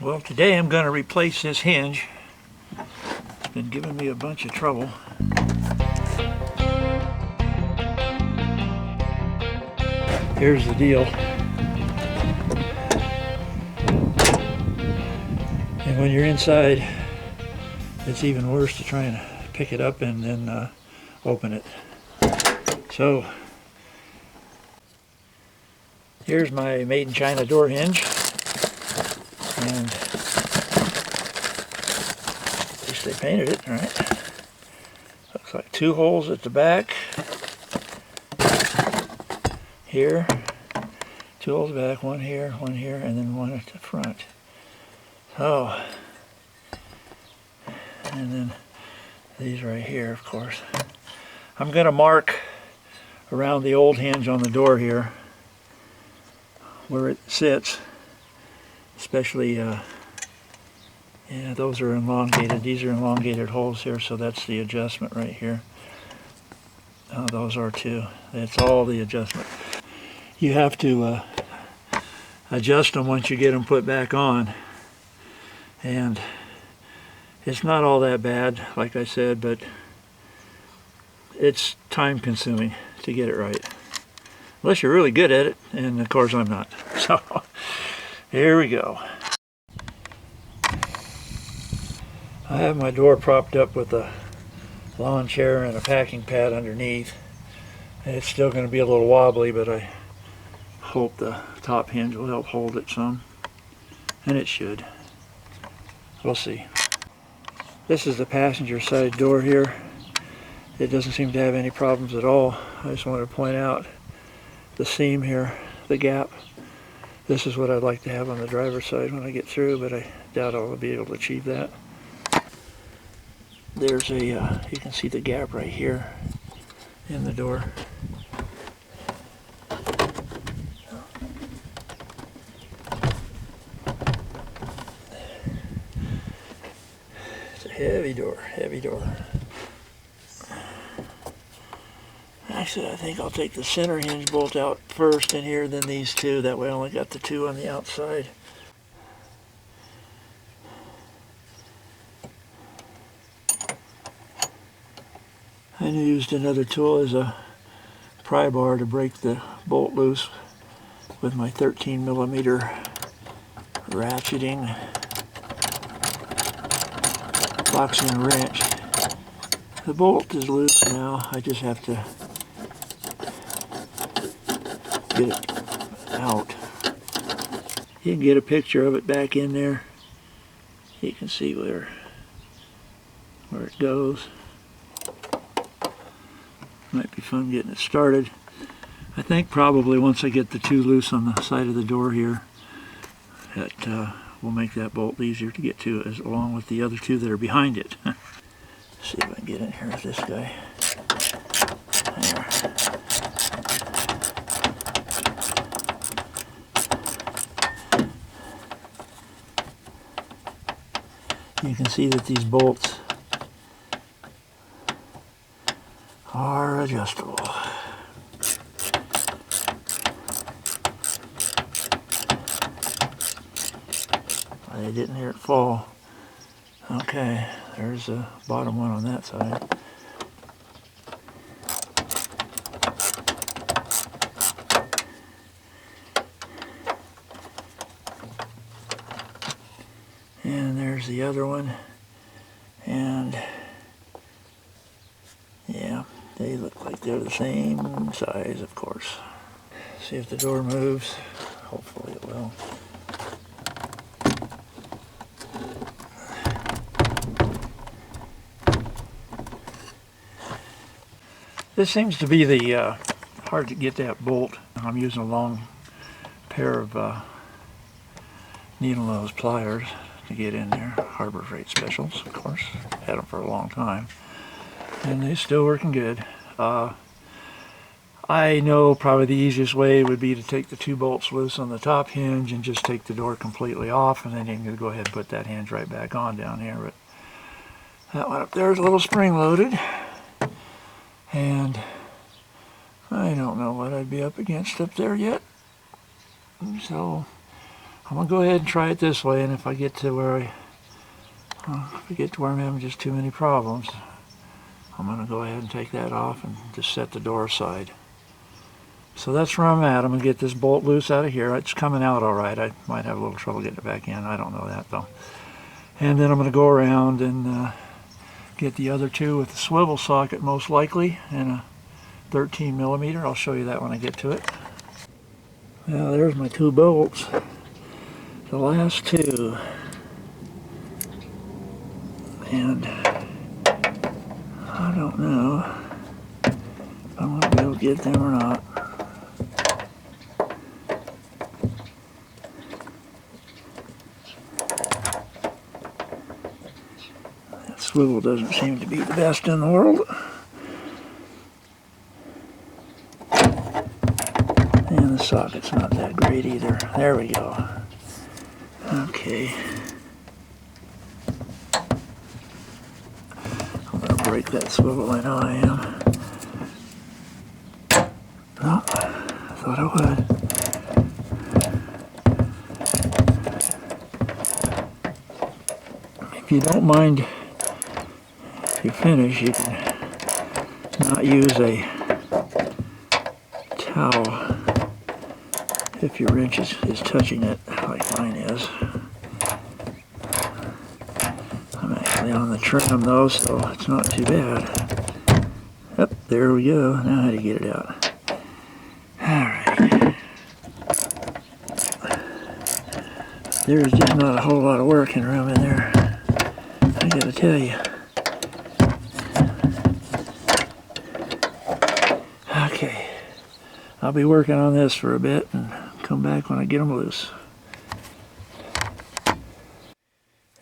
Well, today I'm going to replace this hinge. It's been giving me a bunch of trouble. Here's the deal. And when you're inside, it's even worse to try and pick it up and then open it. So, here's my made in China door hinge. And at least they painted it, right? Looks like 2 holes at the back. Here. 2 holes back, one here, and then one at the front. Oh. And then these right here, of course. I'm going to mark around the old hinge on the door here where it sits. Especially, yeah, those are elongated. These are elongated holes here, so that's the adjustment right here. Those are too. That's all the adjustment. You have to adjust them once you get them put back on. And it's not all that bad, like I said, but it's time consuming to get it right. Unless you're really good at it, and of course I'm not. So, here we go. I have my door propped up with a lawn chair and a packing pad underneath. And it's still going to be a little wobbly, but I hope the top hinge will help hold it some. And it should. We'll see. This is the passenger side door here. It doesn't seem to have any problems at all. I just wanted to point out the seam here, the gap. This is what I'd like to have on the driver's side when I get through, but I doubt I'll be able to achieve that. There's a, you can see the gap right here in the door. It's a heavy door, heavy door. Actually, I think I'll take the center hinge bolt out first in here, then these two. That way I only got the 2 on the outside. I used another tool as a pry bar to break the bolt loose with my 13mm ratcheting boxing wrench. The bolt is loose now. I just have to get it out. You can get a picture of it back in there. You can see where it goes. Might be fun getting it started. I think probably once I get the 2 loose on the side of the door here, that will make that bolt easier to get to, as along with the other 2 that are behind it. See if I can get in here with this guy. There. You can see that these bolts are adjustable. I didn't hear it fall. Okay, there's the bottom one on that side. And there's the other one. And yeah, they look like they're the same size, of course. See if the door moves. Hopefully it will. This seems to be the hard to get that bolt. I'm using a long pair of needle nose pliers to get in there. Harbor Freight Specials, of course. Had them for a long time. And they're still working good. I know probably the easiest way would be to take the 2 bolts loose on the top hinge and just take the door completely off, and then you can go ahead and put that hinge right back on down here. But that one up there is a little spring loaded. And I don't know what I'd be up against up there yet. So I'm gonna go ahead and try it this way, and if I get to where I'm having just too many problems, I'm gonna go ahead and take that off and just set the door aside. So that's where I'm at. I'm gonna get this bolt loose out of here. It's coming out all right. I might have a little trouble getting it back in. I don't know that though. And then I'm gonna go around and get the other two with the swivel socket most likely, and a 13 millimeter. I'll show you that when I get to it. Well, there's my two bolts. The last two. And I don't know if I'm going to be able to get them or not. That swivel doesn't seem to be the best in the world. And the socket's not that great either. There we go. Okay. I'm going to break that swivel, I know I am. No, I thought I would. If you don't mind, if you finish, you can not use a towel if your wrench is touching it, like mine is. I'm actually on the trim though, so it's not too bad. Yep, there we go. Now how do you get it out? Alright. There's just not a whole lot of working room in there, I gotta tell you. Okay, I'll be working on this for a bit and come back when I get them loose.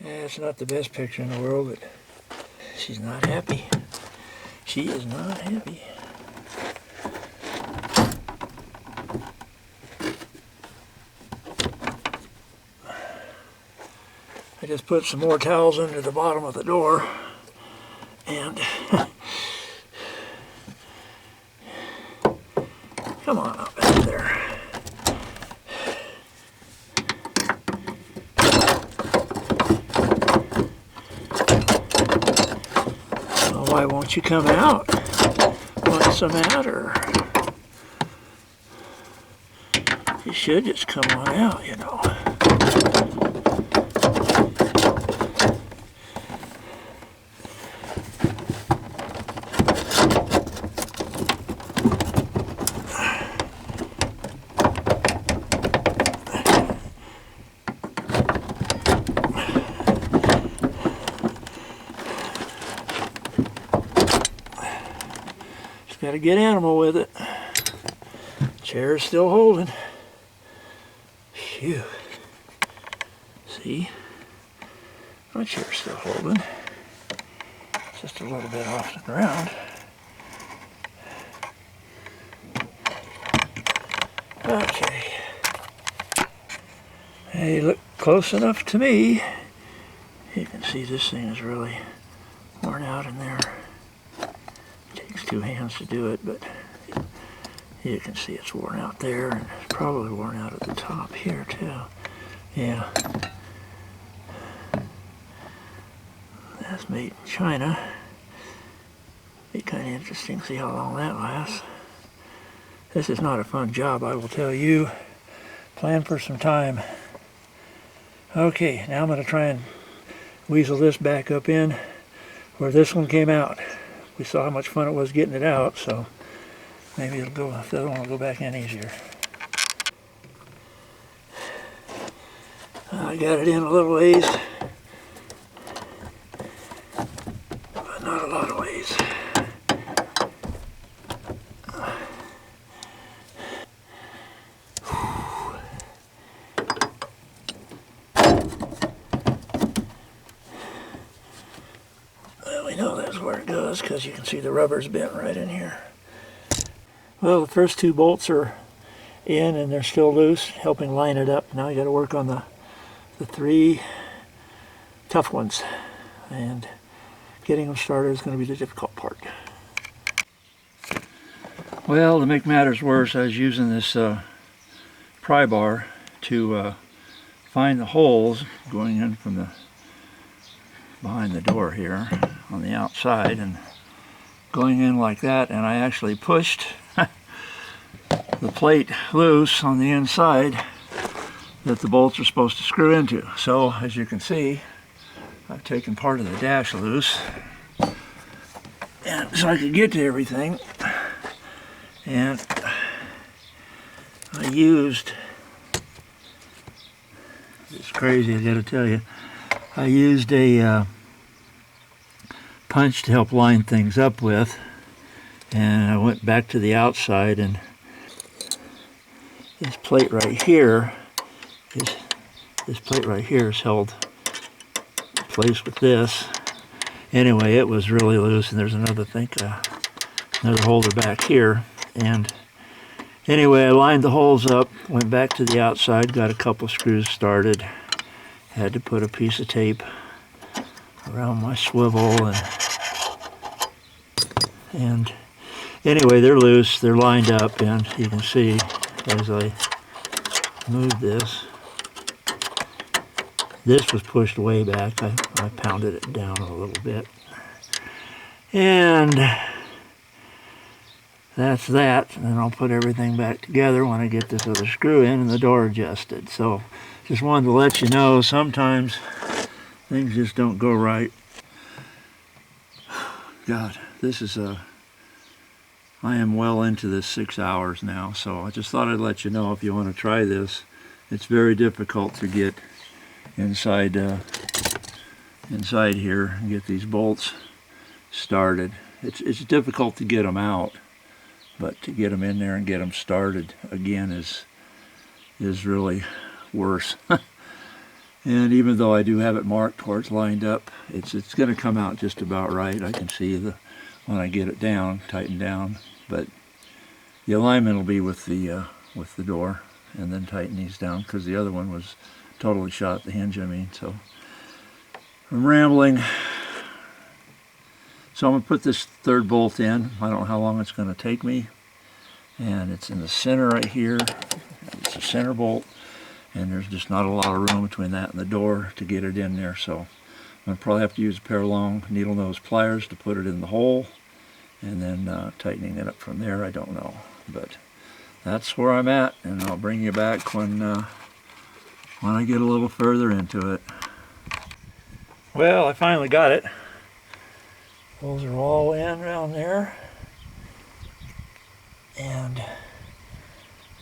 Yeah, it's not the best picture in the world, but she's not happy. She is not happy. I just put some more towels under the bottom of the door, and come on up out there. Well, why won't you come out? What's the matter? You should just come on out, you know. Got a good animal with it. Chair's still holding. Phew. See? My chair's still holding. Just a little bit off the ground. Okay. Hey, look close enough to me. You can see this thing is really worn out in there. Takes two hands to do it, but you can see it's worn out there, and it's probably worn out at the top here too. Yeah. That's made in China. Be kind of interesting to see how long that lasts. This is not a fun job, I will tell you. Plan for some time. Okay, now I'm going to try and weasel this back up in where this one came out. We saw how much fun it was getting it out, so maybe it'll go, if the other one will go back in easier. I got it in a little ways, but not a lot of ways. Well, we know that's where it goes because you can see the rubber's bent right in here. Well, the first two bolts are in and they're still loose, helping line it up. Now you got to work on the three tough ones, and getting them started is going to be the difficult part. Well, to make matters worse, I was using this pry bar to find the holes going in from the behind the door here on the outside and going in like that, and I actually pushed the plate loose on the inside that the bolts are supposed to screw into. So as you can see, I've taken part of the dash loose, and so I could get to everything. And I used, it's crazy, I gotta tell you, I used a punch to help line things up with, and I went back to the outside, and this plate right here is held in place with this. Anyway, it was really loose, and there's another another holder back here. And anyway, I lined the holes up, went back to the outside, got a couple screws started, had to put a piece of tape around my swivel, and anyway, they're loose, they're lined up, and you can see as I move this was pushed way back. I pounded it down a little bit, and that's that. And then I'll put everything back together when I get this other screw in and the door adjusted. So just wanted to let you know, sometimes things just don't go right. God, this is I am well into this 6 hours now, so I just thought I'd let you know if you want to try this. It's very difficult to get inside here and get these bolts started. It's difficult to get them out, but to get them in there and get them started again is really worse. And even though I do have it marked where it's lined up, it's going to come out just about right. I can see when I get it down, tightened down, but the alignment will be with the door, and then tighten these down, because the other one was totally shot at the hinge, I mean. So I'm rambling. So I'm going to put this third bolt in. I don't know how long it's going to take me. And it's in the center right here. It's a center bolt. And there's just not a lot of room between that and the door to get it in there. So I'm going to probably have to use a pair of long needle nose pliers to put it in the hole. And then tightening it up from there, I don't know. But that's where I'm at. And I'll bring you back when I get a little further into it. Well, I finally got it. Those are all in around there. And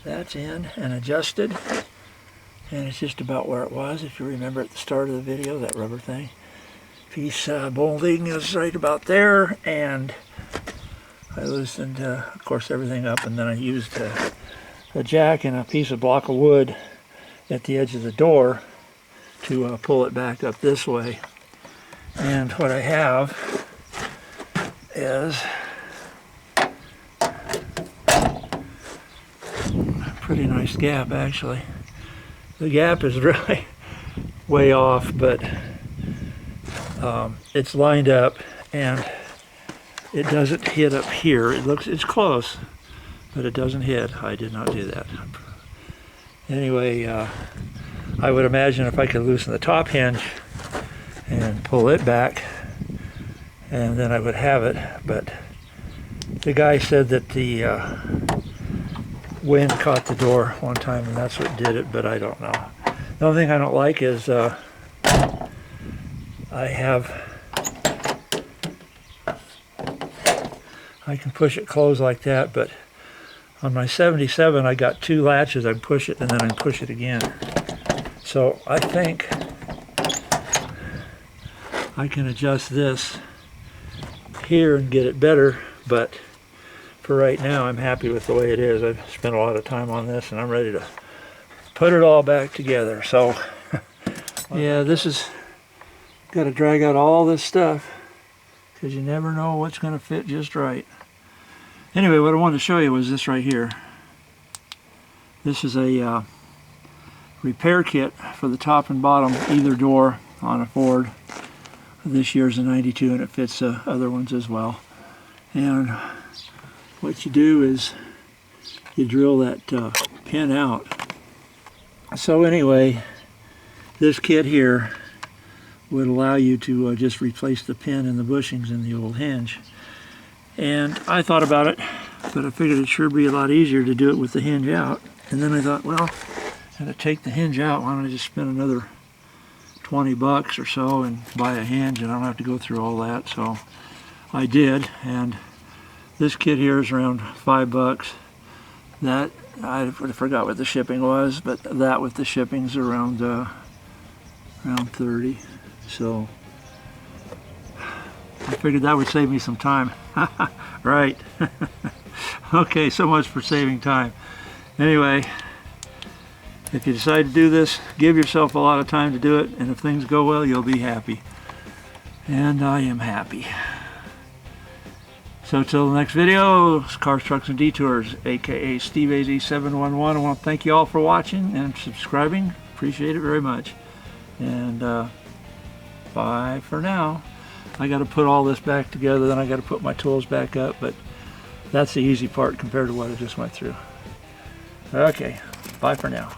that's in and adjusted. And it's just about where it was, if you remember at the start of the video, that rubber thing. Piece bolting is right about there, and I loosened, of course, everything up, and then I used a jack and a piece of block of wood at the edge of the door to pull it back up this way. And what I have is a pretty nice gap, actually. The gap is really way off, but it's lined up, and it doesn't hit up here. It's close, but it doesn't hit. I did not do that. Anyway, I would imagine if I could loosen the top hinge and pull it back, and then I would have it. But the guy said that the wind caught the door one time, and that's what did it, but I don't know. The only thing I don't like is I can push it closed like that, but on my 77 I got two latches. I push it and then I push it again. So I think I can adjust this here and get it better, but for right now I'm happy with the way it is. I've spent a lot of time on this, and I'm ready to put it all back together. So yeah, this is got to drag out all this stuff, because you never know what's going to fit just right. Anyway, what I wanted to show you was this right here. This is a repair kit for the top and bottom either door on a Ford. This year's a 92, and it fits other ones as well. And what you do is you drill that pin out. So anyway, this kit here would allow you to just replace the pin and the bushings in the old hinge. And I thought about it, but I figured it'd sure be a lot easier to do it with the hinge out. And then I thought, well, I'm gonna take the hinge out, why don't I just spend another 20 bucks or so and buy a hinge, and I don't have to go through all that. So I did, and this kit here is around 5 bucks. That, I forgot what the shipping was, but that with the shipping's around 30. So I figured that would save me some time. Right. Okay, so much for saving time. Anyway, if you decide to do this, give yourself a lot of time to do it, and if things go well, you'll be happy. And I am happy. So till the next video, Cars, Trucks, and Detours, aka Steve AZ711. I want to thank you all for watching and subscribing. Appreciate it very much. And bye for now. I got to put all this back together, then I got to put my tools back up, but that's the easy part compared to what I just went through. Okay, bye for now.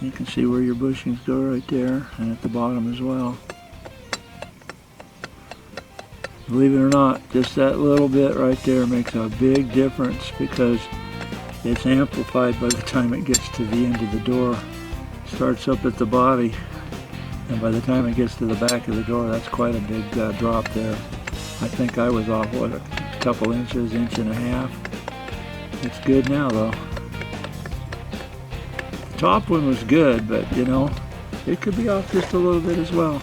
You can see where your bushings go right there, and at the bottom as well. Believe it or not, just that little bit right there makes a big difference, because it's amplified by the time it gets to the end of the door. It starts up at the body, and by the time it gets to the back of the door, that's quite a big drop there. I think I was off, what, a couple inches, inch and a half. It's good now though. The top one was good, but you know, it could be off just a little bit as well.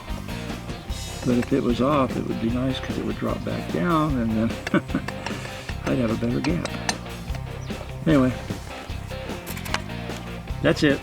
But if it was off, it would be nice, because it would drop back down, and then I'd have a better gap. Anyway, that's it.